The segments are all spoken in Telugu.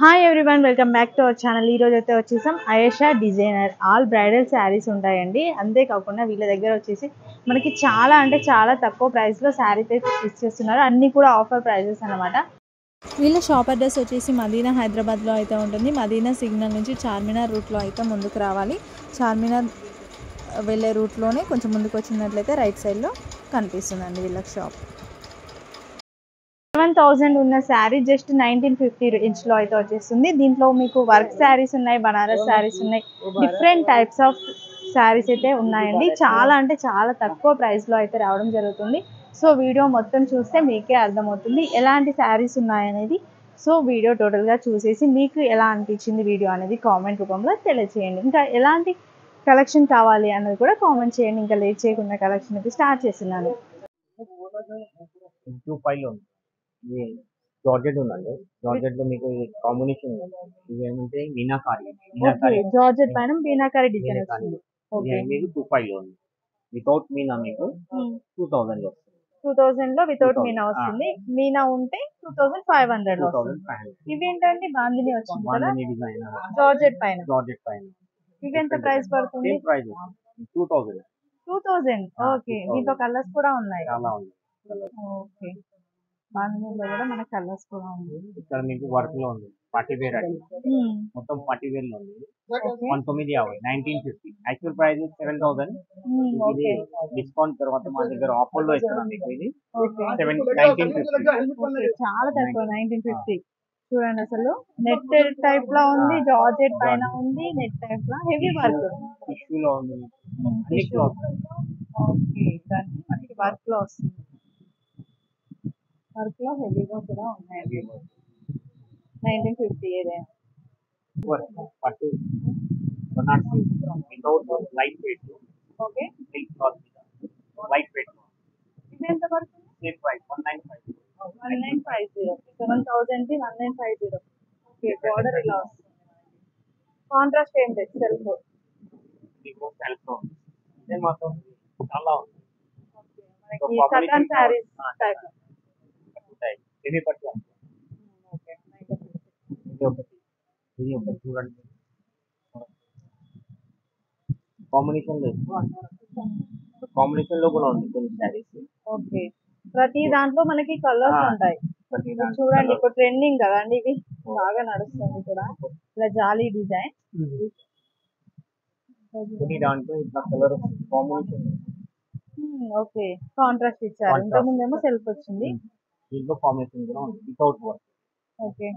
Hi everyone, welcome back to our channel. ఈరోజు అయితే వచ్చేసాం Ayesha designer. All bridal saris ఉంటాయండి. అంతేకాకుండా వీళ్ళ దగ్గర వచ్చేసి మనకి చాలా అంటే చాలా తక్కువ ప్రైస్లో శారీస్ అయితే ఇచ్చేస్తున్నారు. అన్నీ కూడా ఆఫర్ ప్రైజెస్ అనమాట. వీళ్ళ షాప్ అడ్రస్ వచ్చేసి మదీనా హైదరాబాద్లో అయితే ఉంటుంది. మదీనా సిగ్నల్ నుంచి చార్మినార్ రూట్లో అయితే ముందుకు రావాలి. చార్మినార్ వెళ్ళే రూట్లోనే కొంచెం ముందుకు వచ్చినట్లయితే రైట్ సైడ్లో కనిపిస్తుందండి వీళ్ళకి షాప్. 7,000 ఉన్న శారీ జస్ట్ 1950 రేంజ్లో అయితే వచ్చేస్తుంది. దీంట్లో మీకు వర్క్ శారీస్ ఉన్నాయి, బనారస్ శారీస్ ఉన్నాయి, డిఫరెంట్ టైప్స్ ఆఫ్ శారీస్ అయితే ఉన్నాయండి. చాలా అంటే చాలా తక్కువ ప్రైస్లో అయితే రావడం జరుగుతుంది. సో వీడియో మొత్తం చూస్తే మీకే అర్థమవుతుంది ఎలాంటి శారీస్ ఉన్నాయనేది. సో వీడియో టోటల్గా చూసేసి మీకు ఎలా అనిపించింది వీడియో అనేది కామెంట్ రూపంలో తెలియజేయండి. ఇంకా ఎలాంటి కలెక్షన్ కావాలి అన్నది కూడా కామెంట్ చేయండి. ఇంకా లేట్ చేయకుండా కలెక్షన్ అయితే స్టార్ట్ చేస్తున్నాను. జార్జెట్ ఉందండి. జార్జెట్ లో మీకు కాంబినేషన్ ఇది ఏమంటే మీనాకారి జార్జెట్ పైన మీనాకారి డిజైన్ వచ్చింది. మీకు 25 లో ఉంది. వితౌట్ మీనా మీకు 2000 లో వస్తుంది. 2000 లో వితౌట్ మీనా వస్తుంది. మీనా ఉంటే 2500 లో వస్తుంది. ఇవేంటండి బాందిని వచ్చింది కదా, డిజైన్ జార్జెట్ పైన. ఇవి ఎంత ప్రైస్ పడుతుంది? 2000. ఓకే, దీంట్లో కలర్స్ కూడా ఉన్నాయి. చాలా ఉంది. ఓకే, బాందినిలో కూడా మన కలర్స్ కూడా ఉంది. ఇక్కడ మీకు వర్క్ లో ఉంది. పార్టీ వేర్ అది మొత్తం పార్టీ వేర్ లో ఉంది. 1950. Actual price 7000. ఇది డిస్కౌంట్ తర్వాత మా దగ్గర ఆఫర్ లో ఇస్తున్నాం మీకు. ఇది 1950. చాలా తక్కువ, 1950. చూడండి, అసలు నెట్ టైప్ లో ఉంది, జార్జెట్ పైన ఉంది, నెట్ టైప్ లో హెవీ వర్క్ టిష్యూ లో ఉంది. ఓకే, మనకి వర్క్ లో వస్తుంది. వర్క్ లో హెవీగా కూడా ఉన్నాయి. 1950 ఏదైనా పట్టు Banarasi without light weight. Okay, silk cloth మీద లైట్ వెయిట్. ఇది ఎంత పడుతుంది? Same price 1950. 1950. 7000 కి 1950. ఓకే, బార్డర్ ఇలా వస్తుంది. కాంట్రాస్ట్ ఏం లేదు, సెల్ఫ్. మీకు సెల్ఫ్ లో ఇదే మాత్రం చాలా ఉంది. మనకి కటన్ సారీస్ టైప్ హెవీ పట్టు. ఓకే, ఇది ఒకటి చూడండి. కాంబినేషన్ లో కూడా ఉంది కొన్ని శారీస్. ఓకే, ప్రతి దాంట్లో మనకి కలర్స్ ఉంటాయి. చూడండి, ఇప్పుడు ట్రెండింగ్ కదండి, ఇవి బాగా నడుస్తుంది కూడా. ఇలా జాలీ డిజైన్. కొన్ని దాంట్లో ఇట్లా కలర్ కాంబినేషన్. ఓకే, కాంట్రాస్ట్ ఇచ్చారు. ఇంతకుముందేమో సెల్ఫ్ వచ్చింది. దీంట్లో కాంబినేషన్ కూడా ఉంది వితౌట్ వర్క్. ఓకే,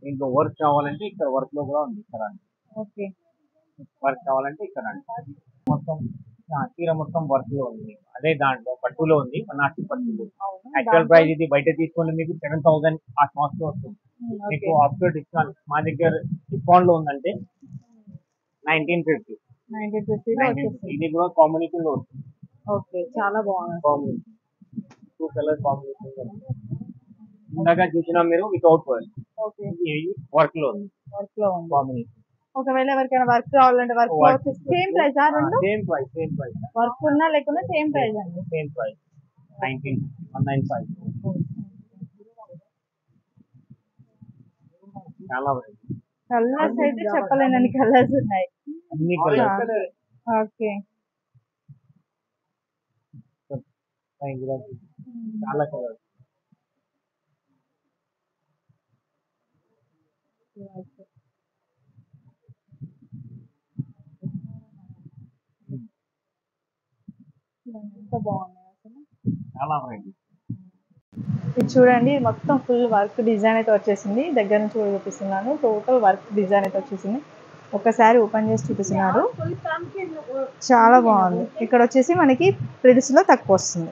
దీంట్లో వర్క్ కావాలంటే ఇక్కడ వర్క్ లో కూడా ఉంది. ఇక్కడ ఓకే, వర్క్ కావాలంటే ఇక్కడ మొత్తం చీర మొత్తం వర్క్ లో ఉంది. అదే దాంట్లో పట్టులో ఉంది, బనారసి పట్టులో. యాక్చువల్ ప్రైస్ ఇది బయట తీసుకుంటే మీకు 7000 ఆ కాస్ట్ లో వస్తుంది. మీకు ఆఫ్టర్ డిస్కౌంట్ మా దగ్గర డిస్కౌంట్ లో ఉందంటే 1950. ఇది కూడా కాంబినేషన్ లో వస్తుంది. ఓకే, చాలా బాగుంది కాంబినేషన్ 2 కలర్ కాంబినేషన్. ఇందాక చూసినా మీరు వితౌట్ వర్క్. ఓకే, వర్క్ లో ఉంది. కాంబినేషన్. ఒకవేళ ఎవరికైనా వర్క్ కావాలంటే వర్క్ సేమ్ ప్రైస్ రెండు? Same price. వర్క్ ఉన్నా లేకున్నా సేమ్ ప్రైస్ అండి. Same price 195. చాలా కలర్స్ అయితే చెప్పలేనని కలర్స్ ఉన్నాయి. అన్ని కలర్స్. ఓకే, చాలా కలర్స్. ఎంత బాగున్నాయి అసలు. చాలా వెరైటీ. ఇది చూడండి, మొత్తం ఫుల్ వర్క్ డిజైన్ అయితే వచ్చేసింది. దగ్గర నుంచి కూడా చూపిస్తున్నాను. టోటల్ వర్క్ డిజైన్ అయితే వచ్చేసింది. ఒకసారి ఓపెన్ చేసి చూపిస్తున్నారు. చాలా బాగుంది. ఇక్కడ వచ్చేసి మనకి ప్రిల్స్ లో తక్కువ వస్తుంది.